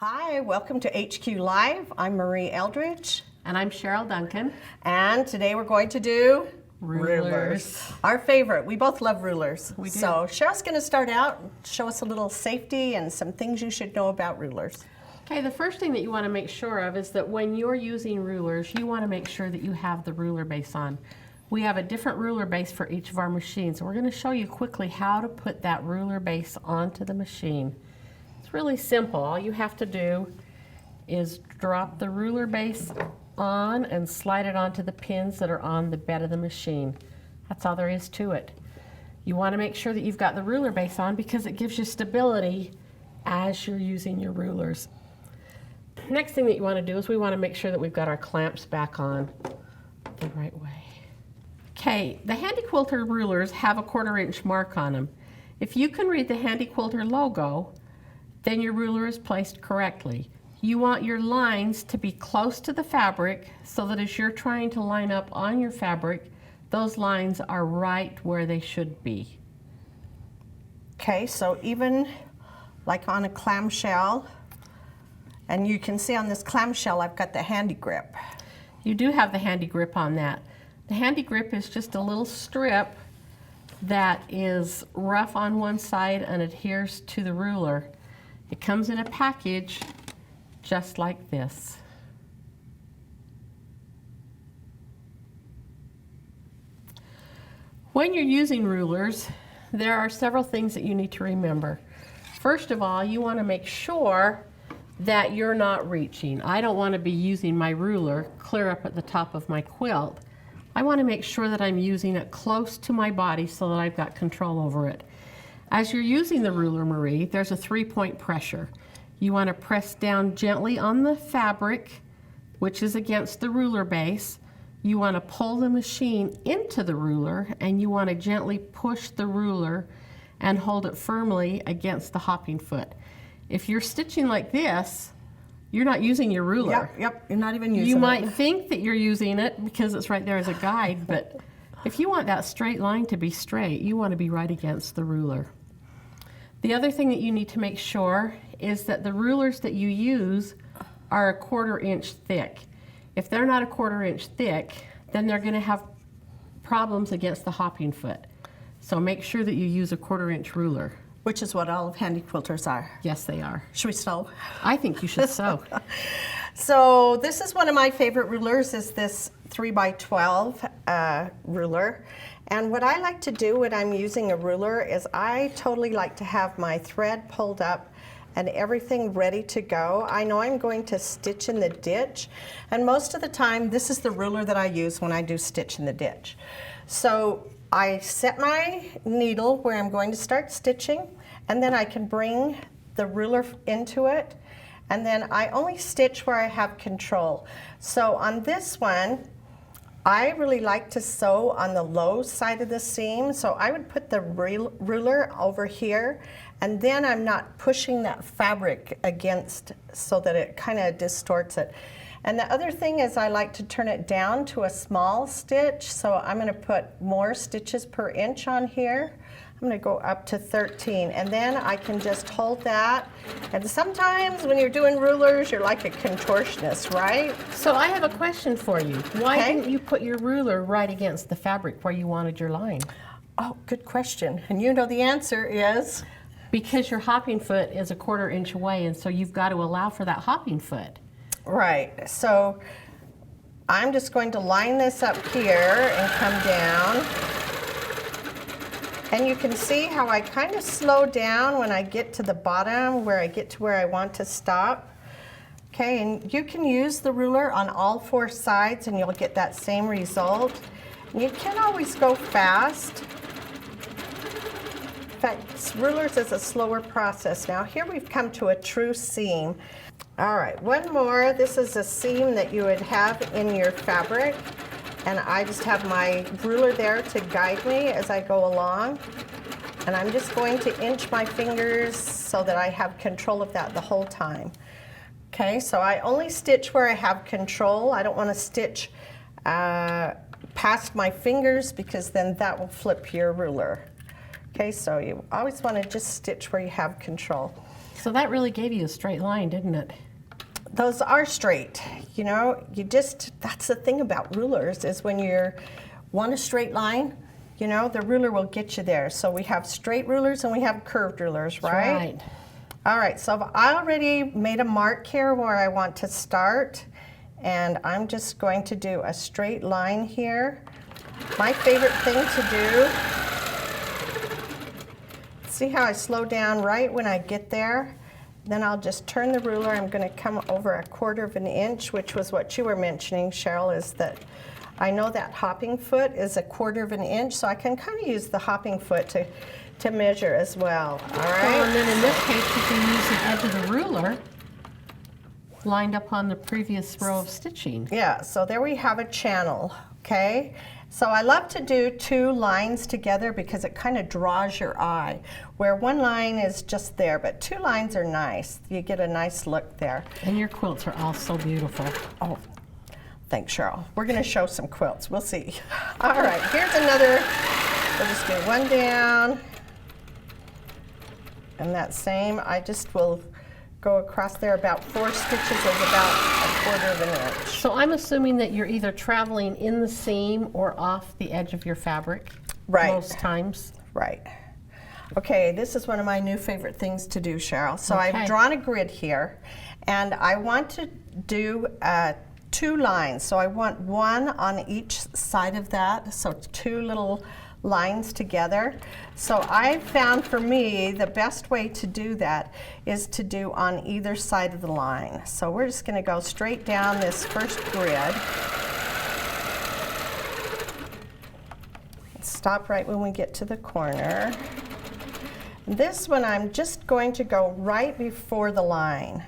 Hi, welcome to HQ Live. I'm Marie Eldredge. And I'm Cheryl Duncan. And today we're going to do Rulers. Our favorite. We both love rulers. We do. So Cheryl's going to start out and show us a little safety and some things you should know about rulers. Okay, the first thing that you want to make sure of is that when you're using rulers, you want to make sure that you have the ruler base on. We have a different ruler base for each of our machines. We're going to show you quickly how to put that ruler base onto the machine. It's really simple. All you have to do is drop the ruler base on and slide it onto the pins that are on the bed of the machine. That's all there is to it. You want to make sure that you've got the ruler base on because it gives you stability as you're using your rulers. Next thing that you want to do is we want to make sure that we've got our clamps back on the right way. Okay, the Handi Quilter rulers have a 1/4 inch mark on them. If you can read the Handi Quilter logo, then your ruler is placed correctly. You want your lines to be close to the fabric so that as you're trying to line up on your fabric, those lines are right where they should be. Okay, so even like on a clamshell, and you can see on this clamshell I've got the Handi grip. You do have the Handi grip on that. The Handi grip is just a little strip that is rough on one side and adheres to the ruler. It comes in a package just like this. When you're using rulers, there are several things that you need to remember. First of all, you want to make sure that you're not reaching. I don't want to be using my ruler clear up at the top of my quilt. I want to make sure that I'm using it close to my body so that I've got control over it. As you're using the ruler, Marie, there's a 3-point pressure. You want to press down gently on the fabric, which is against the ruler base. You want to pull the machine into the ruler, and you want to gently push the ruler and hold it firmly against the hopping foot. If you're stitching like this, you're not using your ruler. Yep, you're not even using it. You might think that you're using it because it's right there as a guide, but if you want that straight line to be straight, you want to be right against the ruler. The other thing that you need to make sure is that the rulers that you use are a 1/4 inch thick. If they're not a 1/4 inch thick, then they're going to have problems against the hopping foot. So make sure that you use a 1/4 inch ruler. Which is what all of Handi quilters are. Yes, they are. Should we sew? I think you should sew. So this is one of my favorite rulers, is this 3x12 ruler. And what I like to do when I'm using a ruler is I totally like to have my thread pulled up and everything ready to go. I know I'm going to stitch in the ditch, and most of the time this is the ruler that I use when I do stitch in the ditch. So I set my needle where I'm going to start stitching, and then I can bring the ruler into it, and then I only stitch where I have control. So on this one, I really like to sew on the low side of the seam, so I would put the ruler over here, and then I'm not pushing that fabric against so that it kind of distorts it. And the other thing is I like to turn it down to a small stitch, so I'm going to put more stitches per inch on here. I'm going to go up to 13, and then I can just hold that. And sometimes when you're doing rulers, you're like a contortionist, right? So I have a question for you. Why Okay. didn't you put your ruler right against the fabric where you wanted your line? Oh, good question. And you know the answer is? Because your hopping foot is a 1/4 inch away, and so you've got to allow for that hopping foot. Right. So I'm just going to line this up here and come down. And you can see how I kind of slow down when I get to the bottom, where I get to where I want to stop. Okay, and you can use the ruler on all 4 sides and you'll get that same result. And you can always go fast. In fact, rulers is a slower process. Now here we've come to a true seam. All right, one more. This is a seam that you would have in your fabric, and I just have my ruler there to guide me as I go along. And I'm just going to inch my fingers so that I have control of that the whole time. Okay, so I only stitch where I have control. I don't want to stitch past my fingers because then that will flip your ruler. Okay, so you always want to just stitch where you have control. So that really gave you a straight line, didn't it? Those are straight. You know, that's the thing about rulers is when you want a straight line, you know, the ruler will get you there. So we have straight rulers and we have curved rulers, right? Right. All right, so I already made a mark here where I want to start, and I'm just going to do a straight line here. My favorite thing to do, see how I slow down right when I get there? Then I'll just turn the ruler. I'm going to come over 1/4 of an inch, which was what you were mentioning, Cheryl, is that I know that hopping foot is 1/4 of an inch, so I can kind of use the hopping foot to measure as well, all right? Well, and then in this case, you can use the edge of the ruler lined up on the previous row of stitching. Yeah, so there we have a channel, okay? So I love to do 2 lines together because it kind of draws your eye, where 1 line is just there, but 2 lines are nice. You get a nice look there. And your quilts are all so beautiful. Oh, thanks, Cheryl. We're gonna show some quilts, we'll see. All right, here's another, we'll just do 1 down. And that same, I just will go across there about 4 stitches is about 1/4 of an inch. So I'm assuming that you're either traveling in the seam or off the edge of your fabric. Right. Most times. Right. Okay, this is one of my new favorite things to do, Cheryl. So Okay. I've drawn a grid here, and I want to do 2 lines. So I want 1 on each side of that, so 2 little lines together. So I found for me the best way to do that is to do on either side of the line. So we're just going to go straight down this first grid. Stop right when we get to the corner. This one I'm just going to go right before the line.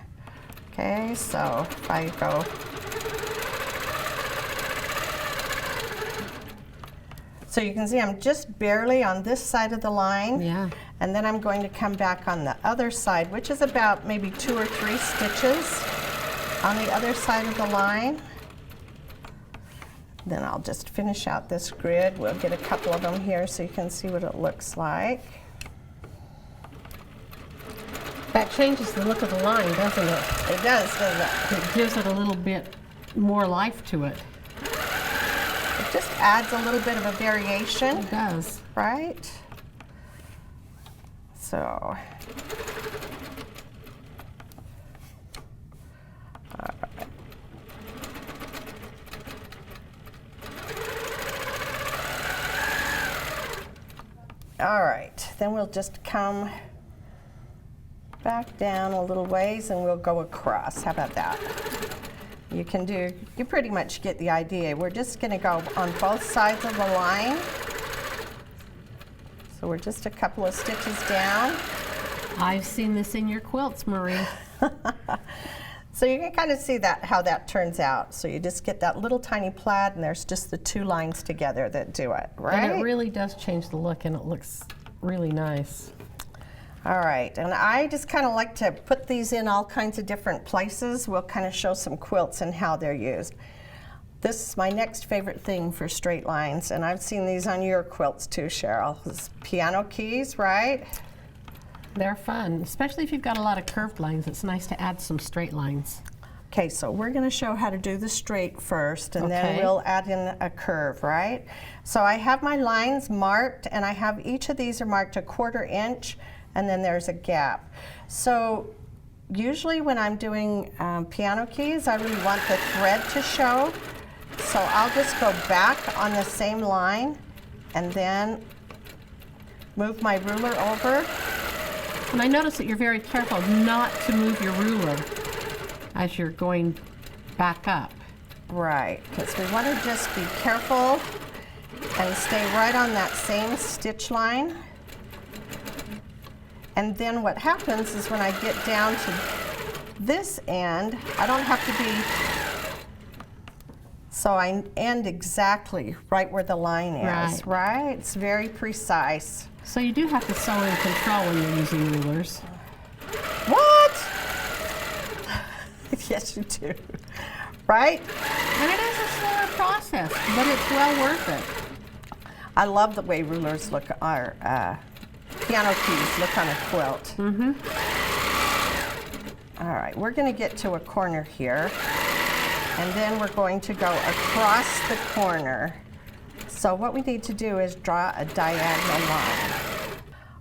Okay, so if I go so you can see I'm just barely on this side of the line. Yeah. And then I'm going to come back on the other side, which is about maybe 2 or 3 stitches on the other side of the line. Then I'll just finish out this grid. We'll get a couple of them here so you can see what it looks like. That changes the look of the line, doesn't it? It does, doesn't it? It gives it a little bit more life to it. It just adds a little bit of a variation, It does. right? So, all right, then we'll just come back down a little ways and we'll go across. How about that? You pretty much get the idea. We're just going to go on both sides of the line. So we're just a couple of stitches down. I've seen this in your quilts, Marie. So you can kind of see how that turns out. So you just get that little tiny plaid and there's just the 2 lines together that do it, right? And it really does change the look and it looks really nice. All right, and I just kind of like to put these in all kinds of different places. We'll kind of show some quilts and how they're used. This is my next favorite thing for straight lines, and I've seen these on your quilts too, Cheryl. This piano keys, right? They're fun, especially if you've got a lot of curved lines. It's nice to add some straight lines. Okay, so we're going to show how to do the straight first, and then Okay. we'll add in a curve, right? So I have my lines marked, and I have each of these are marked 1/4 inch, and then there's a gap. So usually when I'm doing piano keys, I really want the thread to show. So I'll just go back on the same line and then move my ruler over. And I notice that you're very careful not to move your ruler as you're going back up. Right, because we want to just be careful and stay right on that same stitch line. And then what happens is when I get down to this end, I don't have to be, so I end exactly right where the line is, right? It's very precise. So you do have to sew in control when you're using rulers. What? Yes, you do. Right? And it is a slower process, but it's well worth it. I love the way rulers look, our piano keys look on a quilt. All right, we're going to get to a corner here, and then we're going to go across the corner. So what we need to do is draw a diagonal line.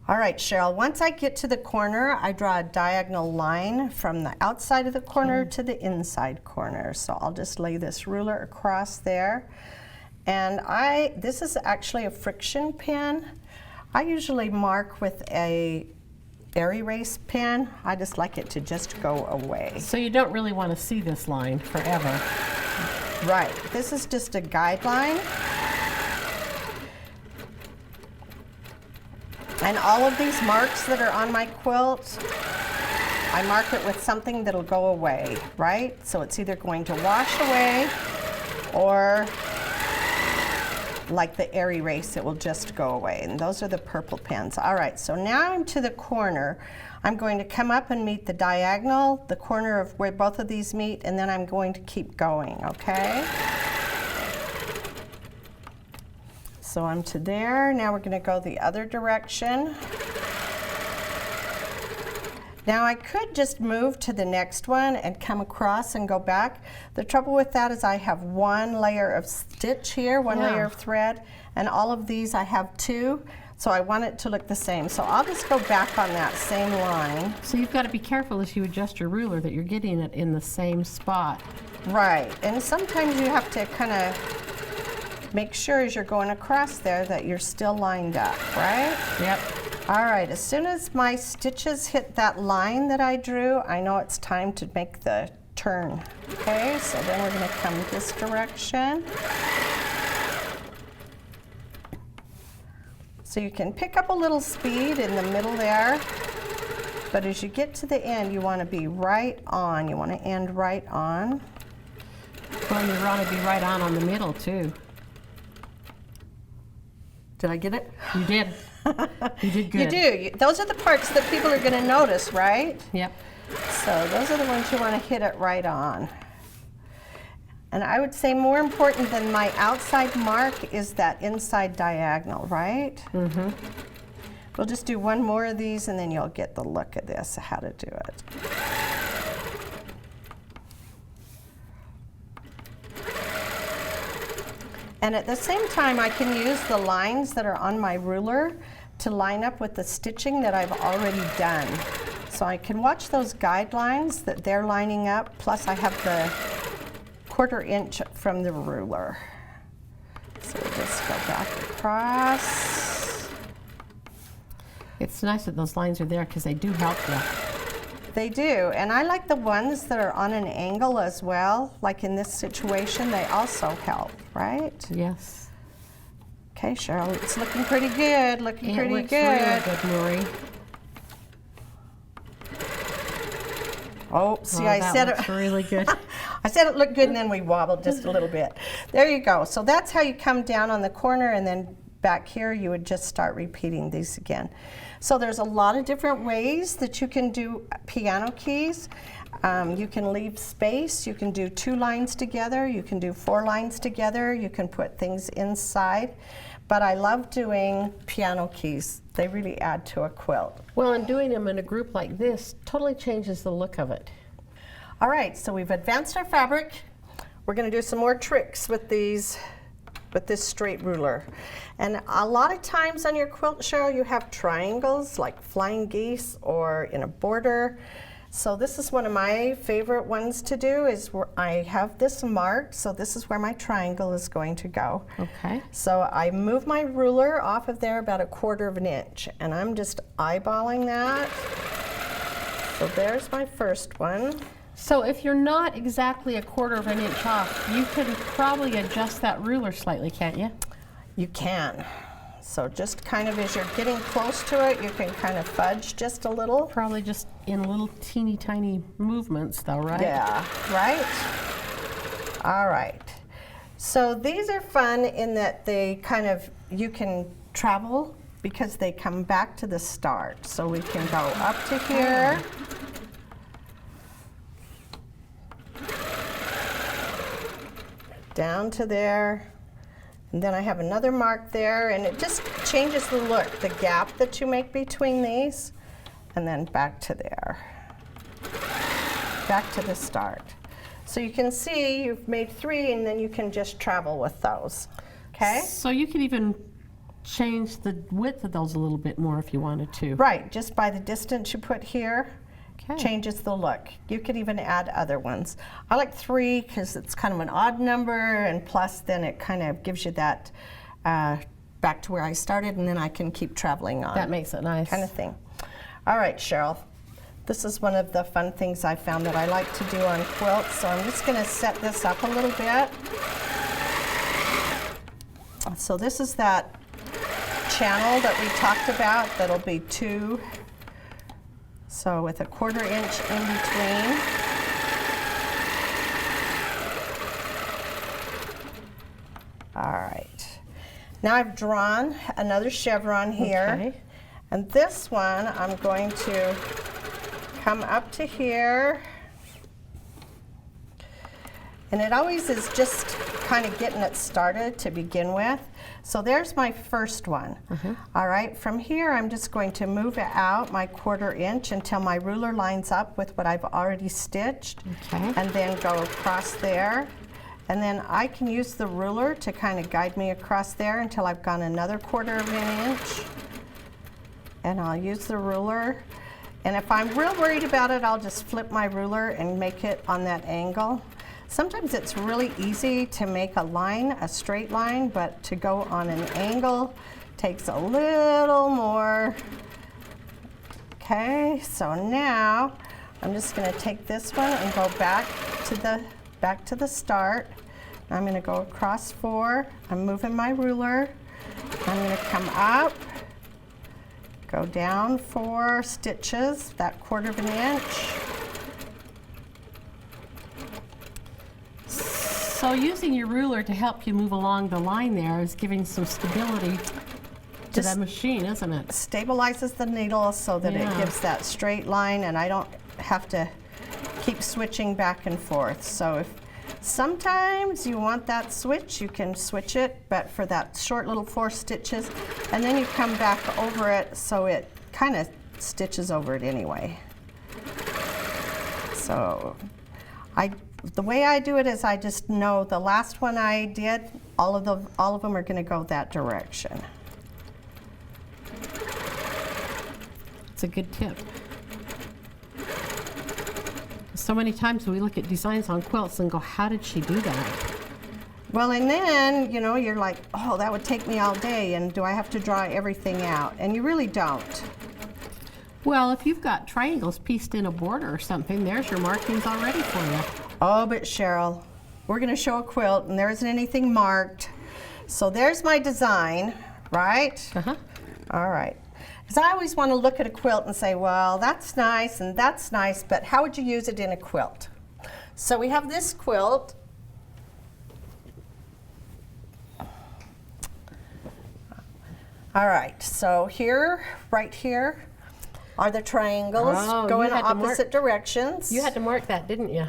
All right, Cheryl, once I get to the corner, I draw a diagonal line from the outside of the corner to the inside corner. So I'll just lay this ruler across there. And this is actually a friction pen. I usually mark with a air erase pen. I just like it to just go away. So you don't really want to see this line forever. Right, this is just a guideline. And all of these marks that are on my quilt, I mark it with something that'll go away, right? So it's either going to wash away or like the air erase, it will just go away. And those are the purple pens. All right, so now I'm to the corner. I'm going to come up and meet the diagonal, the corner of where both of these meet, and then I'm going to keep going, okay? So I'm to there. Now we're going to go the other direction. Now I could just move to the next one and come across and go back. The trouble with that is I have one layer of stitch here, one layer of thread, and all of these I have two, so I want it to look the same. So I'll just go back on that same line. So you've got to be careful as you adjust your ruler that you're getting it in the same spot. Right, and sometimes you have to kind of make sure as you're going across there that you're still lined up, right? Yep. All right, as soon as my stitches hit that line that I drew, I know it's time to make the turn. Okay, so then we're going to come this direction. So you can pick up a little speed in the middle there, but as you get to the end, you want to be right on. You want to end right on. Well, you want to be right on the middle, too. Did I get it? You did. You did good. You do. Those are the parts that people are going to notice, right? Yep. So those are the ones you want to hit it right on. And I would say more important than my outside mark is that inside diagonal, right? Mm-hmm. We'll just do one more of these and then you'll get the look of this, how to do it. And at the same time, I can use the lines that are on my ruler to line up with the stitching that I've already done. So I can watch those guidelines that they're lining up, plus I have the 1/4 inch from the ruler. So we'll just go back across. It's nice that those lines are there because they do help you. They do, and I like the ones that are on an angle as well. Like in this situation, they also help, right? Yes. Okay, Cheryl, it's looking pretty good, looking pretty looks good. Real good, Marie. Oh, see, I said it really good. I said it looked good and then we wobbled just a little bit. There you go. So that's how you come down on the corner, and then back here you would just start repeating these again. So there's a lot of different ways that you can do piano keys. You can leave space, you can do 2 lines together, you can do 4 lines together, you can put things inside. But I love doing piano keys. They really add to a quilt. Well, and doing them in a group like this totally changes the look of it. All right, so we've advanced our fabric. We're going to do some more tricks with these, with this straight ruler. And a lot of times on your quilt, Cheryl, you have triangles like flying geese or in a border. So this is one of my favorite ones to do, is where I have this marked, so this is where my triangle is going to go. Okay. So I move my ruler off of there about 1/4 inch, and I'm just eyeballing that. So there's my first one. So if you're not exactly 1/4 inch off, you can probably adjust that ruler slightly, can't you? You can. So just kind of as you're getting close to it, you can kind of fudge just a little. Probably just in little teeny tiny movements though, right? Yeah, right? All right. So these are fun in that they kind of, you can travel because they come back to the start. So we can go up to here. Down to there. And then I have another mark there, and it just changes the look, the gap that you make between these, and then back to there. back to the start. So you can see you've made 3 and then you can just travel with those, okay? So you could even change the width of those a little bit more if you wanted to. Right, just by the distance you put here, Okay. changes the look. You could even add other ones. I like 3 because it's kind of an odd number, and plus then it kind of gives you that back to where I started, and then I can keep traveling on. That makes it nice. Kind of thing. All right, Cheryl. This is one of the fun things I found that I like to do on quilts, so I'm just going to set this up a little bit. So this is that channel that we talked about that'll be 2, so with a 1/4 inch in between. All right, now I've drawn another chevron here, Okay. and this one I'm going to come up to here, and it always is just kind of getting it started to begin with. So there's my first one. All right, from here I'm just going to move it out my 1/4 inch until my ruler lines up with what I've already stitched, Okay. and then go across there. And then I can use the ruler to kind of guide me across there until I've gone another 1/4 inch. And I'll use the ruler. And if I'm real worried about it, I'll just flip my ruler and make it on that angle. Sometimes it's really easy to make a line, a straight line, but to go on an angle takes a little more. Okay, so now I'm just going to take this one and go back to the start. I'm going to go across 4. I'm moving my ruler. I'm going to come up, go down 4 stitches, that 1/4 inch. So using your ruler to help you move along the line there is giving some stability to Just that machine, isn't it? Stabilizes the needle so that it Yeah. gives that straight line, and I don't have to keep switching back and forth. So if sometimes you want that switch, you can switch it, but for that short little 4 stitches, and then you come back over it so it kind of stitches over it anyway. So the way I do it is I just know the last one I did, all of them are going to go that direction. It's a good tip. So many times we look at designs on quilts and go, how did she do that? Well, and then, you know, you're like, oh, that would take me all day, and do I have to draw everything out? And you really don't. Well, if you've got triangles pieced in a border or something, there's your markings already for you. Oh, but Cheryl, we're going to show a quilt, and there isn't anything marked. So there's my design, right? Uh-huh. All right. Because I always want to look at a quilt and say, well, that's nice, but how would you use it in a quilt? So we have this quilt. All right, so here, right here, are the triangles Oh, going you in had to mark- opposite directions. You had to mark that, didn't you?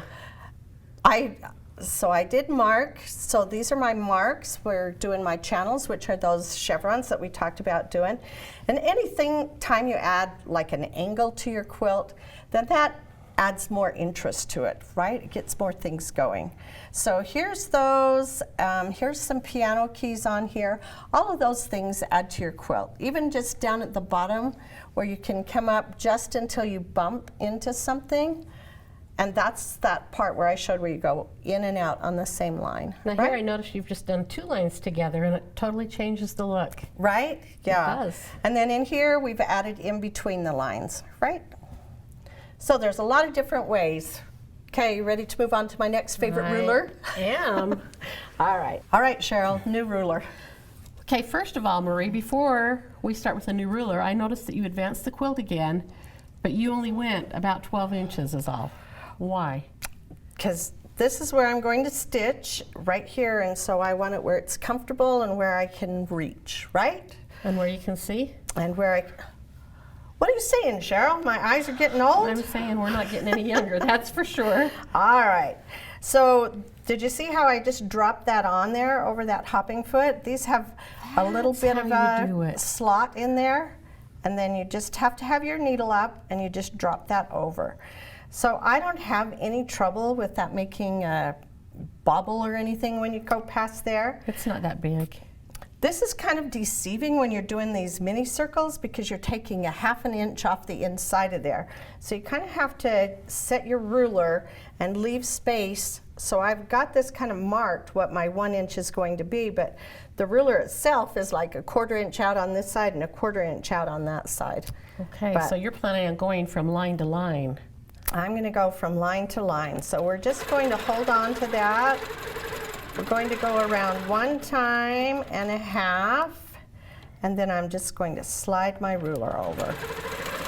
So I did mark. So these are my marks. We're doing my channels, which are those chevrons that we talked about doing. And time you add like an angle to your quilt, then that adds more interest to it, right? It gets more things going. So here's those. Here's some piano keys on here. All of those things add to your quilt. Even just down at the bottom where you can come up just until you bump into something. And that's that part where I showed where you go in and out on the same line. Now right? here I noticed you've just done 2 lines together and it totally changes the look. Right? Yeah. It does. And then in here we've added in between the lines, right? So there's a lot of different ways. Okay, you ready to move on to my next favorite ruler? I am. All right. All right, Cheryl, new ruler. Okay, first of all, Marie, before we start with the new ruler, I noticed that you advanced the quilt again, but you only went about 12 inches is all. Why? Because this is where I'm going to stitch right here, and so I want it where it's comfortable and where I can reach, right? And where you can see? And where I... What are you saying, Cheryl? My eyes are getting old? I'm saying we're not getting any younger, that's for sure. All right. So did you see how I just dropped that on there over that hopping foot? These have a little bit of how you do a it. slot in there, and then you just have to have your needle up and you just drop that over. So I don't have any trouble with that making a bobble or anything when you go past there. It's not that big. This is kind of deceiving when you're doing these mini circles because you're taking a 1/2 inch off the inside of there. So you kind of have to set your ruler and leave space. So I've got this kind of marked what my 1 inch is going to be, but the ruler itself is like a 1/4 inch out on this side and a 1/4 inch out on that side. Okay, But so you're planning on going from line to line. I'm going to go from line to line. So we're just going to hold on to that. We're going to go around 1.5 times, and then I'm just going to slide my ruler over.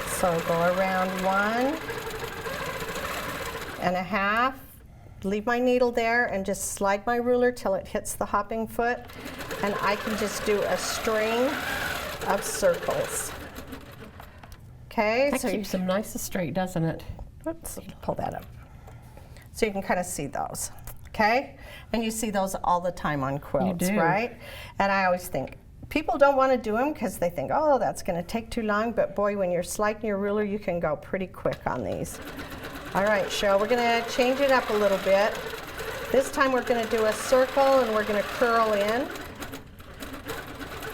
So go around 1.5, leave my needle there, and just slide my ruler till it hits the hopping foot, and I can just do a string of circles. Okay, That so keeps them nice and straight, doesn't it? Oops, pull that up. So you can kind of see those, okay? And you see those all the time on quilts, You do. right? And I always think, people don't want to do them because they think, oh, that's going to take too long. But boy, when you're sliding your ruler, you can go pretty quick on these. All right, Cheryl, we're going to change it up a little bit. This time we're going to do a circle and we're going to curl in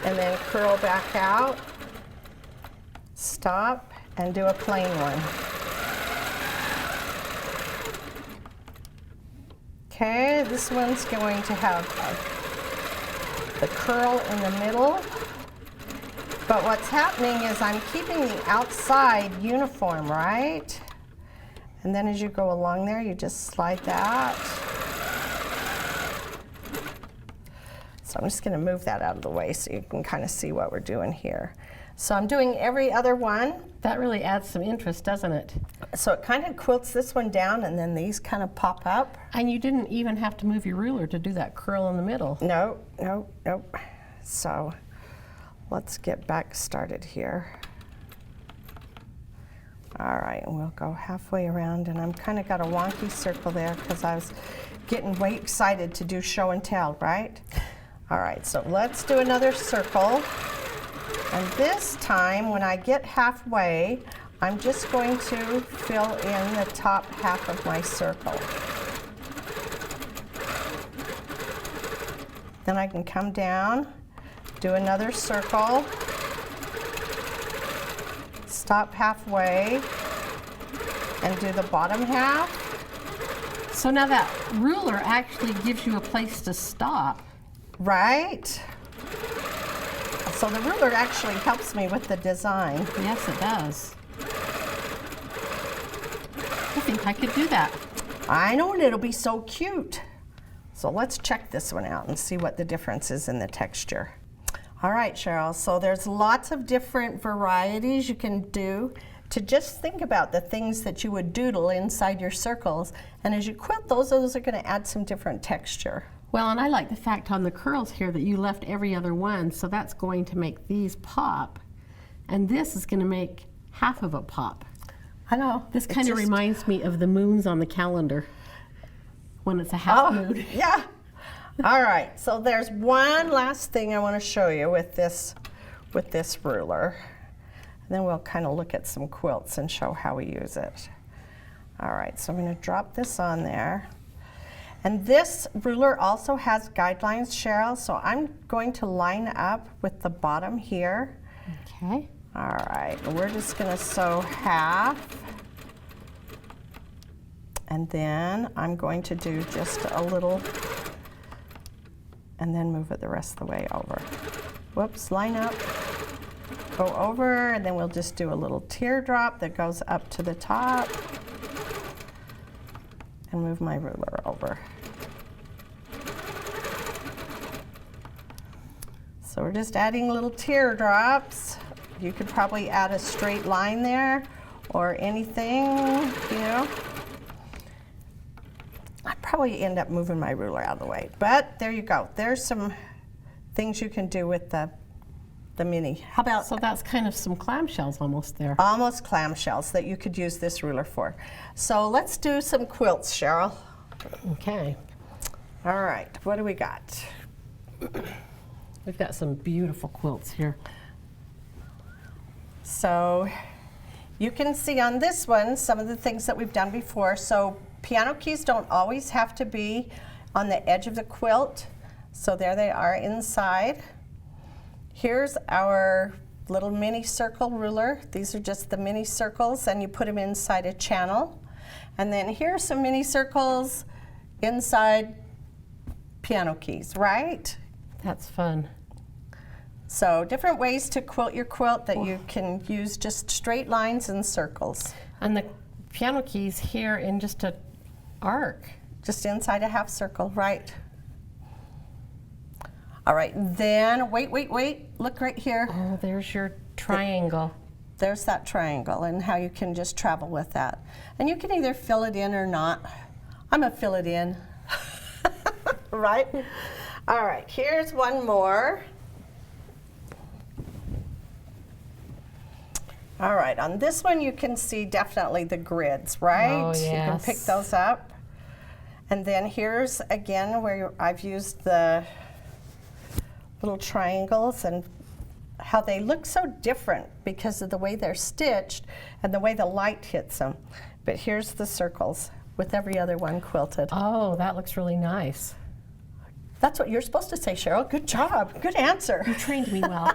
and then curl back out, stop, and do a plain one. Okay, this one's going to have the curl in the middle. But what's happening is I'm keeping the outside uniform, right? And then as you go along there, you just slide that. So I'm just going to move that out of the way so you can kind of see what we're doing here. So I'm doing every other one. That really adds some interest, doesn't it? So it kind of quilts this one down and then these kind of pop up. And you didn't even have to move your ruler to do that curl in the middle. No, no, nope. So let's get back started here. All right, and we'll go halfway around, and I'm kind of got a wonky circle there because I was getting way excited to do show and tell, right? All right, so let's do another circle. And this time, when I get halfway, I'm just going to fill in the top half of my circle. Then I can come down, do another circle, stop halfway, and do the bottom half. So now that ruler actually gives you a place to stop. Right? So the ruler actually helps me with the design. Yes, it does. I think I could do that. I know, and it'll be so cute. So let's check this one out and see what the difference is in the texture. All right, Cheryl, so there's lots of different varieties you can do to just think about the things that you would doodle inside your circles. And as you quilt those are going to add some different texture. Well, and I like the fact on the curls here that you left every other one, so that's going to make these pop. And this is going to make half of a pop. I know. This kind of reminds me of the moons on the calendar when it's a half moon. Yeah. All right, so there's one last thing I want to show you with this ruler. And then we'll kind of look at some quilts and show how we use it. All right, so I'm going to drop this on there. And this ruler also has guidelines, Cheryl, so I'm going to line up with the bottom here. Okay. All right, and we're just going to sew half. And then I'm going to do just a little, and then move it the rest of the way over. Whoops, line up, go over, and then we'll just do a little teardrop that goes up to the top, and move my ruler over. So we're just adding little teardrops. You could probably add a straight line there or anything, you know. I probably end up moving my ruler out of the way, but there you go. There's some things you can do with the mini. How about So that's kind of some clamshells almost there. almost clamshells that you could use this ruler for. So let's do some quilts, Cheryl. Okay. All right, what do we got? We've got some beautiful quilts here. So You can see on this one some of the things that we've done before. So piano keys don't always have to be on the edge of the quilt. So there they are inside. Here's our little mini circle ruler. These are just the mini circles, and you put them inside a channel. And then here's some mini circles inside piano keys, right? That's fun. So different ways to quilt your quilt that you can use just straight lines and circles. And the piano keys here in just a arc. Just inside a half circle, right? All right, then, wait, look right here. Oh, there's your triangle. There's that triangle and how you can just travel with that. And you can either fill it in or not. I'm gonna fill it in, right? All right, here's one more. All right, on this one you can see definitely the grids, right? Oh, yes. You can pick those up. And then here's again where I've used the little triangles and how they look so different because of the way they're stitched and the way the light hits them. But here's the circles with every other one quilted. Oh, that looks really nice. That's what you're supposed to say, Cheryl. Good job. Good answer. You trained me well.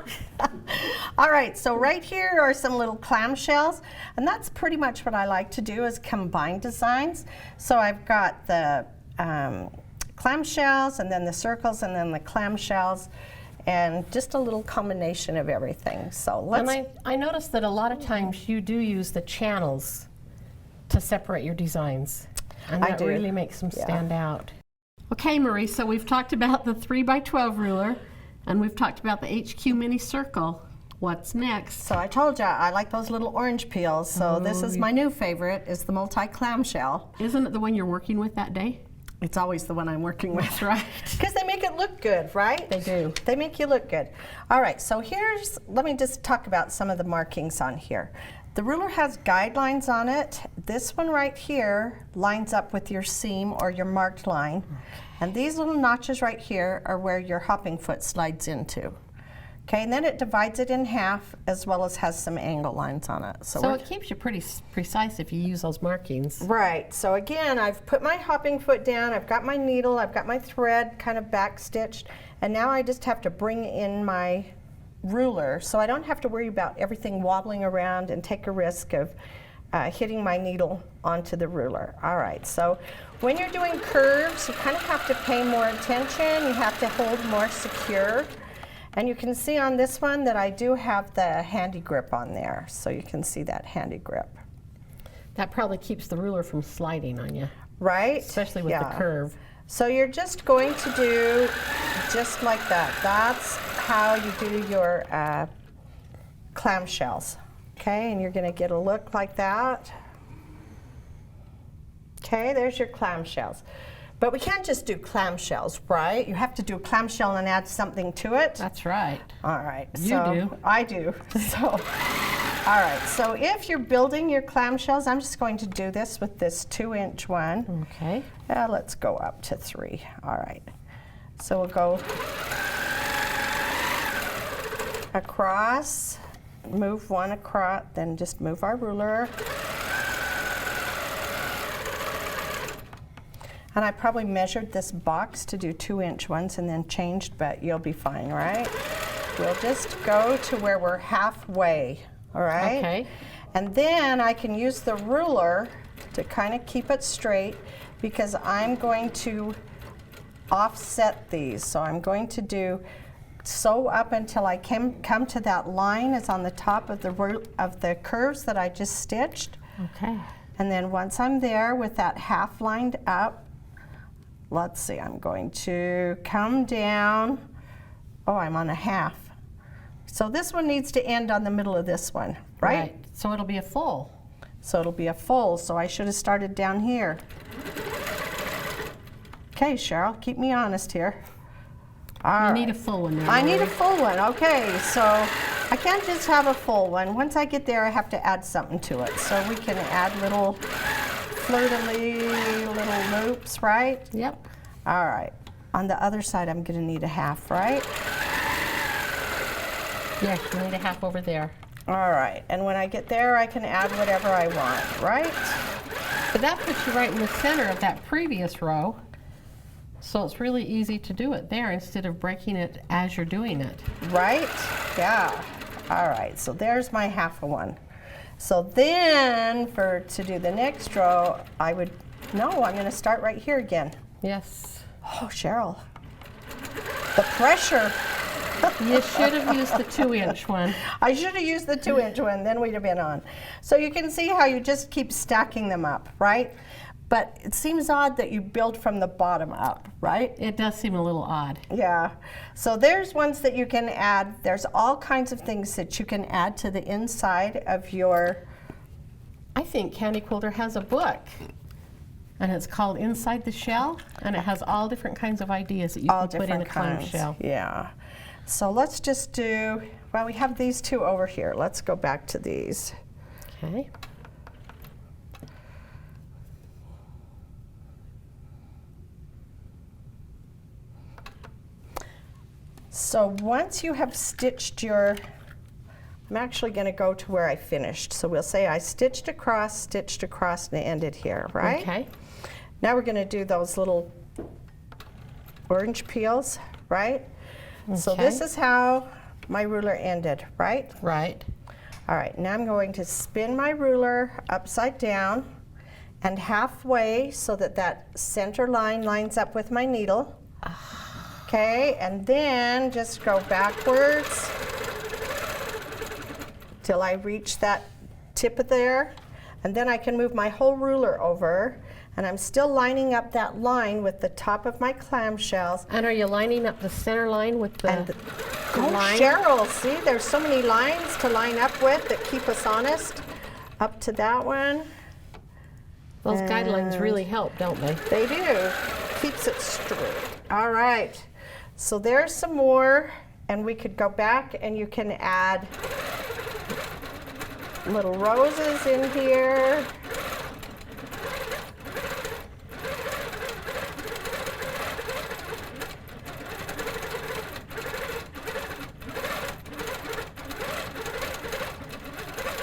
All right, so right here are some little clamshells, and that's pretty much what I like to do is combine designs. So I've got the clamshells, and then the circles, and then the clamshells, and just a little combination of everything. So let's. And I noticed that a lot of times you do use the channels to separate your designs, and I that do. really makes them Yeah. stand out. Okay, Marie, so we've talked about the 3x12 ruler, and we've talked about the HQ mini circle. What's next? So I told you I like those little orange peels. So this is my new favorite, is the multi-clamshell. Isn't it the one you're working with that day? It's always the one I'm working with. That's right. Because they make it look good, right? They do. They make you look good. All right, so let me just talk about some of the markings on here. The ruler has guidelines on it. This one right here lines up with your seam or your marked line. And these little notches right here are where your hopping foot slides into. Okay, and then it divides it in half as well as has some angle lines on it. So it keeps you pretty precise if you use those markings. Right, so again, I've put my hopping foot down, I've got my needle, I've got my thread kind of back stitched, and now I just have to bring in my ruler so I don't have to worry about everything wobbling around and take a risk of hitting my needle onto the ruler. All right, so when you're doing curves, you kind of have to pay more attention, you have to hold more secure. And you can see on this one that I do have the Handi grip on there, so you can see that Handi grip. That probably keeps the ruler from sliding on you. Right? Especially with the curve. So you're just going to do just like that. That's how you do your clamshells. Okay, and you're going to get a look like that. Okay, there's your clamshells. But we can't just do clamshells, right? You have to do a clamshell and add something to it. That's right. All right. You so do. I do. So, all right. So if you're building your clamshells, I'm just going to do this with this 2-inch one. Okay. Let's go up to 3. All right. So we'll go across, move one across, then just move our ruler. And I probably measured this box to do 2-inch ones and then changed, but you'll be fine, right? We'll just go to where we're halfway, all right? Okay. And then I can use the ruler to kind of keep it straight because I'm going to offset these. So I'm going to sew up until I come to that line is on the top of the curves that I just stitched. Okay. And then once I'm there with that half lined up, let's see, I'm going to come down. Oh, I'm on a half. So this one needs to end on the middle of this one, right? So it'll be a full. So it'll be a full, so I should have started down here. Okay, Cheryl, keep me honest here. You need a full one now. I need a full one, okay. So I can't just have a full one. Once I get there, I have to add something to it. So we can add little fleur-de-lis, little loops, right? Yep. All right. On the other side, I'm gonna need a half, right? Yes, you need a half over there. All right, and when I get there, I can add whatever I want, right? But that puts you right in the center of that previous row. So it's really easy to do it there instead of breaking it as you're doing it. Right? Yeah. All right, so there's my half of one. So then to do the next row, I'm gonna start right here again. Yes. Oh, Cheryl, the pressure. You should have used the 2-inch one. I should have used the 2-inch one, then we'd have been on. So you can see how you just keep stacking them up, right? But it seems odd that you build from the bottom up, right? It does seem a little odd. Yeah. So there's ones that you can add. There's all kinds of things that you can add to the inside of your... I think Handi Quilter has a book, and it's called Inside the Shell, and it has all different kinds of ideas that you can put in a clamshell. Yeah. So let's just do, well, we have these two over here. Let's go back to these. Okay. So once you have stitched your, I'm actually going to go to where I finished. So we'll say I stitched across, and ended here, right? Okay. Now we're going to do those little orange peels, right? Okay. So this is how my ruler ended, right? Right. All right, now I'm going to spin my ruler upside down and halfway so that that center line lines up with my needle. Okay, and then just go backwards till I reach that tip of there, and then I can move my whole ruler over, and I'm still lining up that line with the top of my clamshells. And are you lining up the center line with the line? Cheryl, see, there's so many lines to line up with that keep us honest. Up to that one. Those guidelines really help, don't they? They do. Keeps it straight. All right. So there's some more, and we could go back and you can add little roses in here.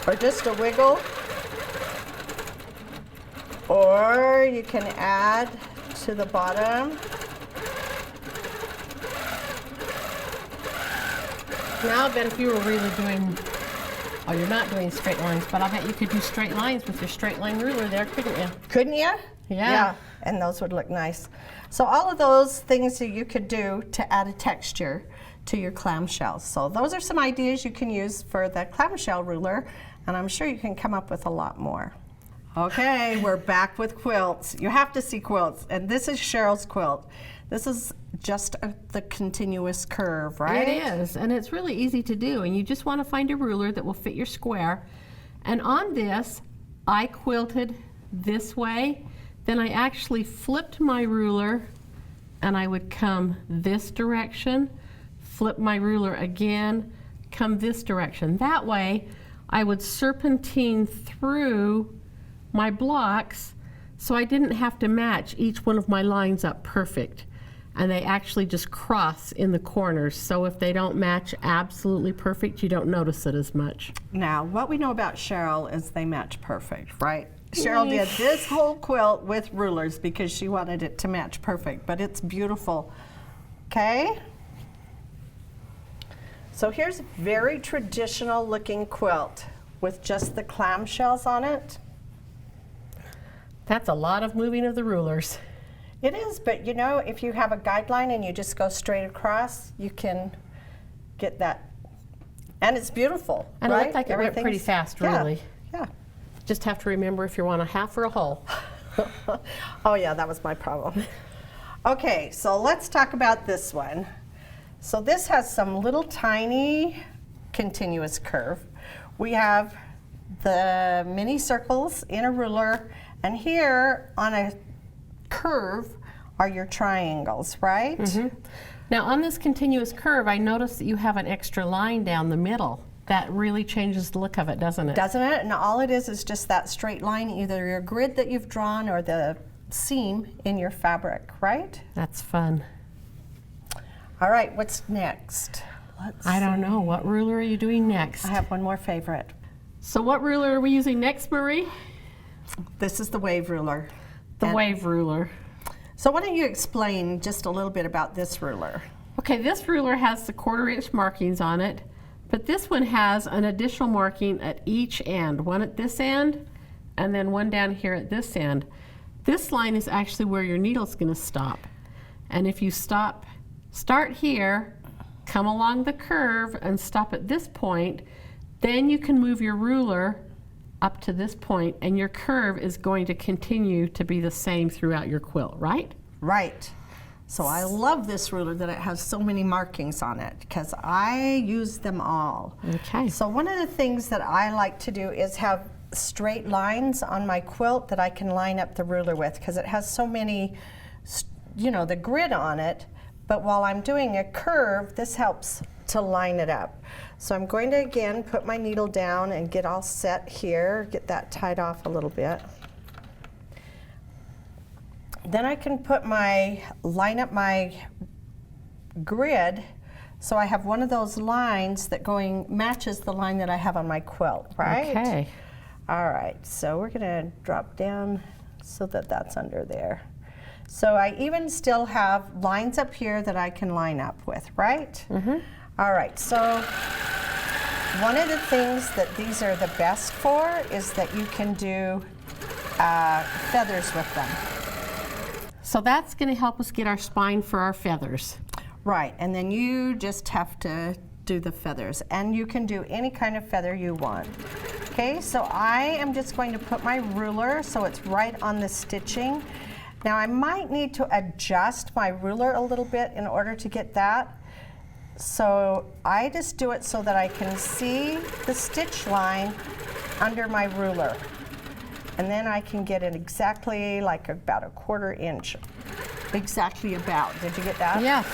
Or just a wiggle. Or you can add to the bottom. Now I bet if you were really doing, oh, you're not doing straight lines, but I bet you could do straight lines with your straight line ruler there, couldn't you? Couldn't you? Yeah. And those would look nice. So all of those things that you could do to add a texture to your clamshells. So those are some ideas you can use for the clamshell ruler, and I'm sure you can come up with a lot more. Okay, we're back with quilts. You have to see quilts, and this is Cheryl's quilt. This is just the continuous curve, right? It is, and it's really easy to do, and you just want to find a ruler that will fit your square. And on this, I quilted this way, then I actually flipped my ruler, and I would come this direction, flip my ruler again, come this direction. That way, I would serpentine through my blocks so I didn't have to match each one of my lines up perfect. And they actually just cross in the corners. So if they don't match absolutely perfect, you don't notice it as much. Now, what we know about Cheryl is they match perfect, right? Cheryl did this whole quilt with rulers because she wanted it to match perfect, but it's beautiful. Okay? So here's a very traditional looking quilt with just the clamshells on it. That's a lot of moving of the rulers. It is, but you know, if you have a guideline and you just go straight across, you can get that. And it's beautiful, and right? It looked like it went pretty fast, really. Yeah. Just have to remember if you want a half or a whole. Oh yeah, that was my problem. Okay, so let's talk about this one. So this has some little tiny continuous curve. We have the mini circles in a ruler, and here on a curve are your triangles, right? Mm-hmm. Now on this continuous curve, I noticed that you have an extra line down the middle. That really changes the look of it, doesn't it? Doesn't it? And all it is just that straight line, either your grid that you've drawn or the seam in your fabric, right? That's fun. All right, what's next? I don't know. What ruler are you doing next? I have one more favorite. So what ruler are we using next, Marie? This is the wave ruler. The wave ruler. So why don't you explain just a little bit about this ruler? Okay, this ruler has the 1/4 inch markings on it, but this one has an additional marking at each end. One at this end, and then one down here at this end. This line is actually where your needle's gonna stop. And if you start here, come along the curve and stop at this point, then you can move your ruler up to this point, and your curve is going to continue to be the same throughout your quilt, right? Right. So I love this ruler that it has so many markings on it because I use them all. Okay. So one of the things that I like to do is have straight lines on my quilt that I can line up the ruler with because it has so many, you know, the grid on it. But while I'm doing a curve, this helps to line it up. So I'm going to again put my needle down and get all set here, get that tied off a little bit. Then I can line up my grid so I have one of those lines that matches the line that I have on my quilt, right? Okay. All right, so we're gonna drop down so that that's under there. So I even still have lines up here that I can line up with, right? Mm-hmm. All right, so one of the things that these are the best for is that you can do feathers with them. So that's going to help us get our spine for our feathers. Right, and then you just have to do the feathers, and you can do any kind of feather you want. Okay, so I am just going to put my ruler so it's right on the stitching. Now I might need to adjust my ruler a little bit in order to get that. So I just do it so that I can see the stitch line under my ruler. And then I can get it exactly like about a 1/4 inch. Exactly about. Did you get that? Yes.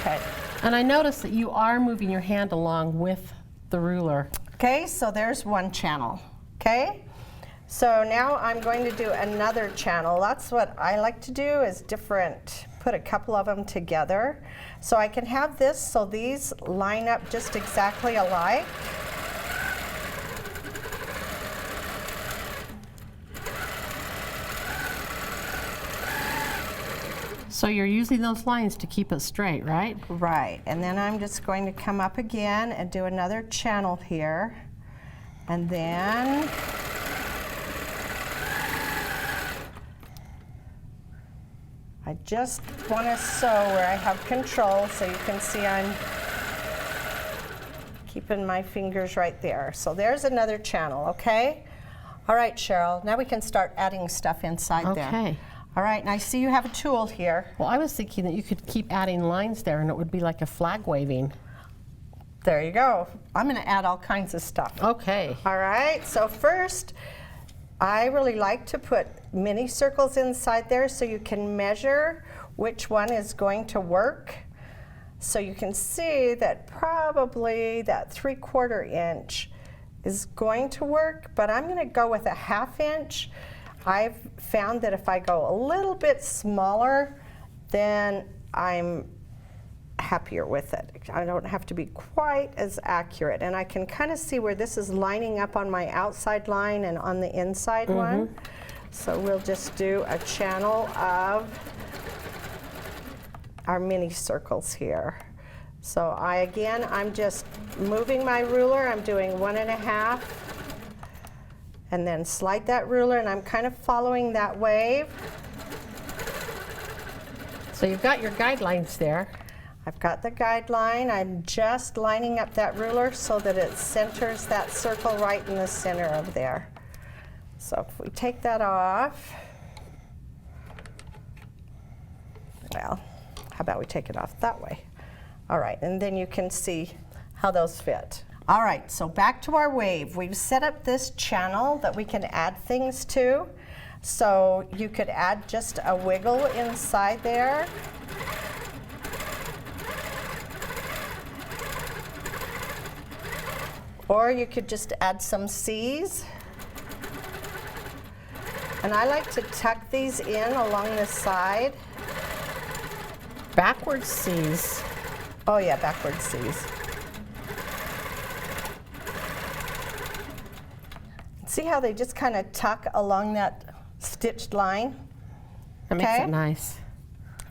Okay. And I noticed that you are moving your hand along with the ruler. Okay, so there's one channel. Okay? So now I'm going to do another channel. That's what I like to do is put a couple of them together. So I can have this so these line up just exactly alike. So you're using those lines to keep it straight, right? Right, and then I'm just going to come up again and do another channel here. And then I just want to sew where I have control so you can see I'm keeping my fingers right there. So there's another channel, okay? All right, Cheryl, now we can start adding stuff inside there. Okay. All right, and I see you have a tool here. Well, I was thinking that you could keep adding lines there and it would be like a flag waving. There you go. I'm going to add all kinds of stuff. Okay. All right, so first, I really like to put mini circles inside there so you can measure which one is going to work. So you can see that probably that 3/4 inch is going to work, but I'm going to go with a 1/2 inch. I've found that if I go a little bit smaller, then I'm happier with it. I don't have to be quite as accurate, and I can kind of see where this is lining up on my outside line and on the inside one. So we'll just do a channel of our mini circles here. So I'm just moving my ruler. I'm doing 1.5, and then slide that ruler, and I'm kind of following that wave. So you've got your guidelines there. I've got the guideline. I'm just lining up that ruler so that it centers that circle right in the center of there. So if we take that off, well, how about we take it off that way? All right, and then you can see how those fit. All right, so back to our wave. We've set up this channel that we can add things to. So you could add just a wiggle inside there. Or you could just add some C's. And I like to tuck these in along the side. Backwards C's. Oh yeah, backwards C's. See how they just kind of tuck along that stitched line? That makes Okay. it nice.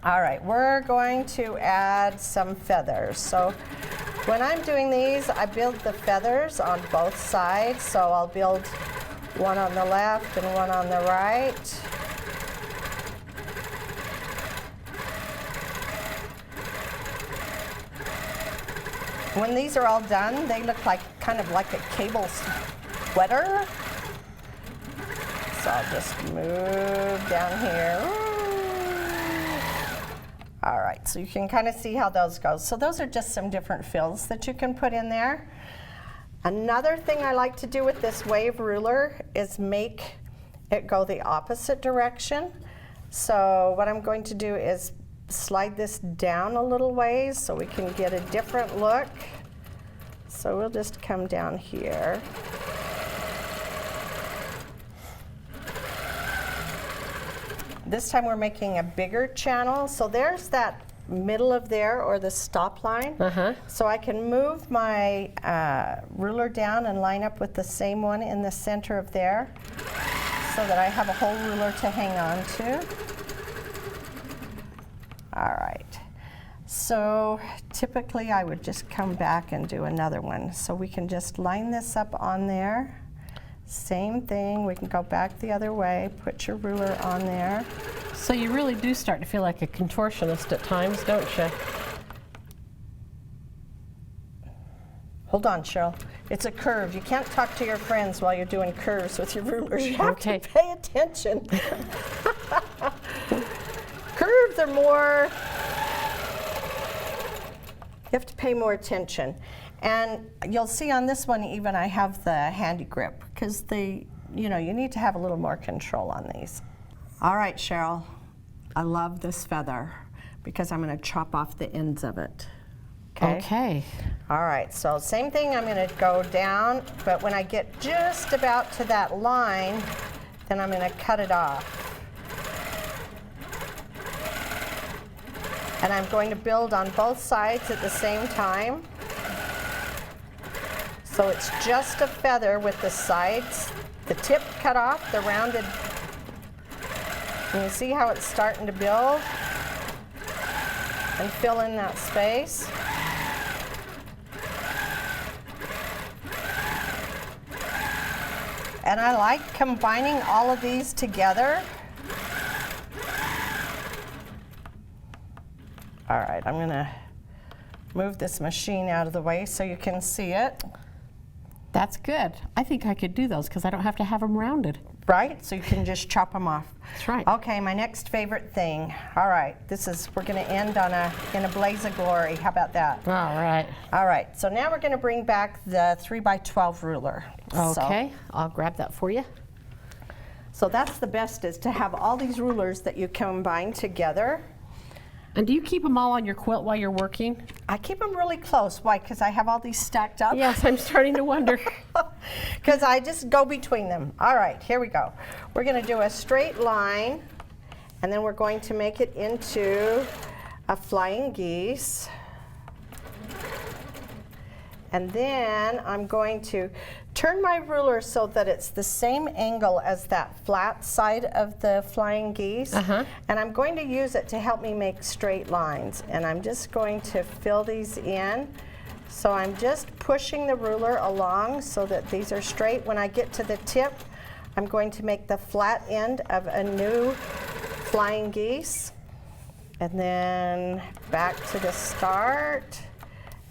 All right, we're going to add some feathers. So when I'm doing these, I build the feathers on both sides. So I'll build one on the left and one on the right. When these are all done, they look like kind of like a cable sweater. So I'll just move down here. All right, so you can kind of see how those go. So those are just some different fills that you can put in there. Another thing I like to do with this wave ruler is make it go the opposite direction. So what I'm going to do is slide this down a little ways so we can get a different look. So we'll just come down here. This time we're making a bigger channel. So there's that middle of there, or the stop line. So I can move my ruler down and line up with the same one in the center of there so that I have a whole ruler to hang on to. All right. So typically I would just come back and do another one. So we can just line this up on there. Same thing, we can go back the other way, put your ruler on there. So you really do start to feel like a contortionist at times, don't you? Hold on, Cheryl. It's a curve. You can't talk to your friends while you're doing curves with your rulers. You have to pay attention. Curves are more, you have to pay more attention. And you'll see on this one even I have the Handi grip because you need to have a little more control on these. All right, Cheryl, I love this feather because I'm going to chop off the ends of it. Okay. All right, so same thing, I'm going to go down, but when I get just about to that line, then I'm going to cut it off. And I'm going to build on both sides at the same time. So it's just a feather with the sides, the tip cut off, the rounded. And you see how it's starting to build and fill in that space. And I like combining all of these together. All right, I'm gonna move this machine out of the way so you can see it. That's good. I think I could do those because I don't have to have them rounded. Right, so you can just chop them off. That's right. Okay, my next favorite thing. All right, we're gonna end in a blaze of glory. How about that? All right. All right, so now we're gonna bring back the 3x12 ruler. Okay, I'll grab that for you. So that's the best, is to have all these rulers that you combine together. And do you keep them all on your quilt while you're working? I keep them really close. Why? Because I have all these stacked up? Yes, I'm starting to wonder. Because I just go between them. All right, here we go. We're going to do a straight line, and then we're going to make it into a flying geese. And then I'm going to turn my ruler so that it's the same angle as that flat side of the flying geese. And I'm going to use it to help me make straight lines. And I'm just going to fill these in. So I'm just pushing the ruler along so that these are straight. When I get to the tip, I'm going to make the flat end of a new flying geese. And then back to the start.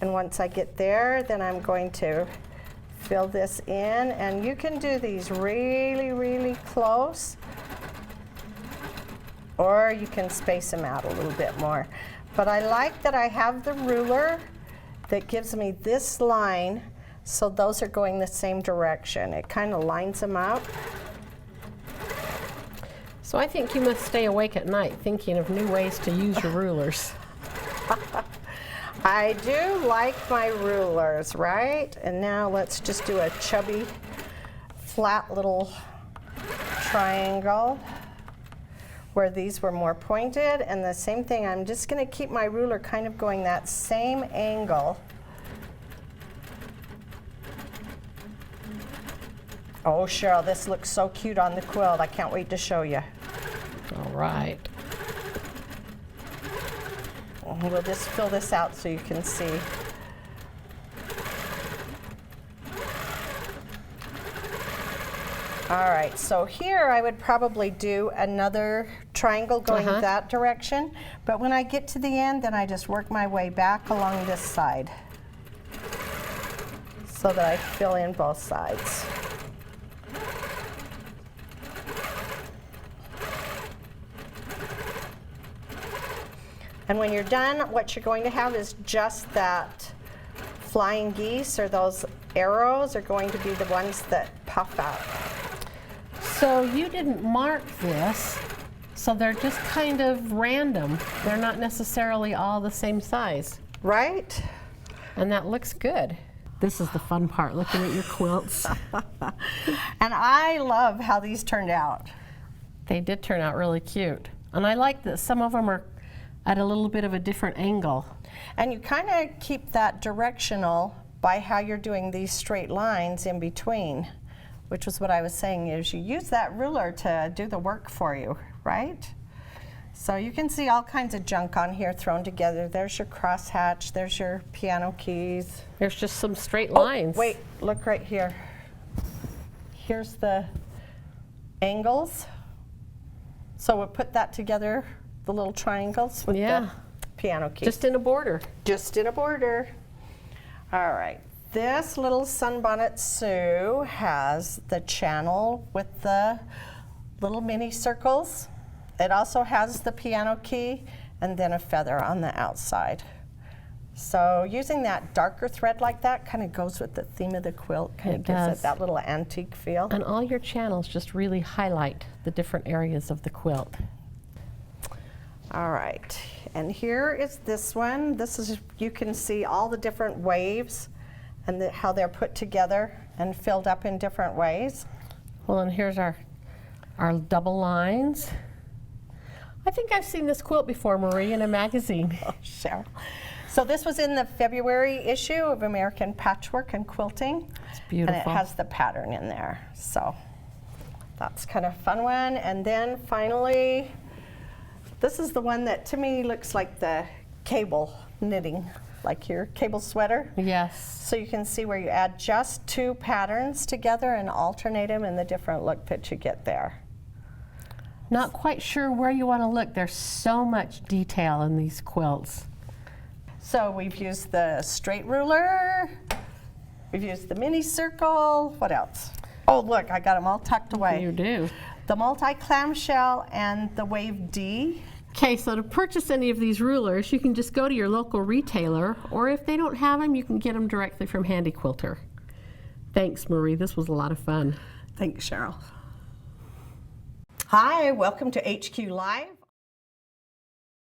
And once I get there, then I'm going to fill this in. And you can do these really, really close, or you can space them out a little bit more. But I like that I have the ruler that gives me this line, so those are going the same direction. It kind of lines them up. So I think you must stay awake at night thinking of new ways to use your rulers. I do like my rulers, right? And now let's just do a chubby, flat little triangle where these were more pointed. And the same thing, I'm just going to keep my ruler kind of going that same angle. Oh, Cheryl, this looks so cute on the quilt. I can't wait to show you. All right. We'll just fill this out so you can see. All right, so here I would probably do another triangle going that direction, but when I get to the end, then I just work my way back along this side so that I fill in both sides. And when you're done, what you're going to have is just that flying geese, or those arrows are going to be the ones that puff out. So you didn't mark this, so they're just kind of random. They're not necessarily all the same size. Right? And that looks good. This is the fun part, looking at your quilts. And I love how these turned out. They did turn out really cute. And I like that some of them are at a little bit of a different angle. And you kind of keep that directional by how you're doing these straight lines in between, which was what I was saying, is you use that ruler to do the work for you, right? So you can see all kinds of junk on here thrown together. There's your crosshatch, there's your piano keys. There's just some straight lines. Wait, look right here. Here's the angles. So we'll put that together, the little triangles with the piano keys. Just in a border. Just in a border. All right. This little Sunbonnet Sue has the channel with the little mini circles. It also has the piano key and then a feather on the outside. So using that darker thread like that kind of goes with the theme of the quilt. Kind of gives it that little antique feel. And all your channels just really highlight the different areas of the quilt. All right. And here is this one. This is, you can see all the different waves and how they're put together and filled up in different ways. Well, and here's our double lines. I think I've seen this quilt before, Marie, in a magazine. Oh, Cheryl. So this was in the February issue of American Patchwork and Quilting. It's beautiful. And it has the pattern in there. So that's kind of a fun one. And then finally, this is the one that to me looks like the cable knitting, like your cable sweater. Yes. So you can see where you add just two patterns together and alternate them in the different look that you get there. Not quite sure where you want to look. There's so much detail in these quilts. So we've used the straight ruler, we've used the mini circle, what else? Oh look, I got them all tucked away. You do. The multi-clamshell and the Wave D. Okay, so to purchase any of these rulers, you can just go to your local retailer, or if they don't have them, you can get them directly from Handi Quilter. Thanks, Marie. This was a lot of fun. Thanks, Cheryl. Hi, welcome to HQ Live.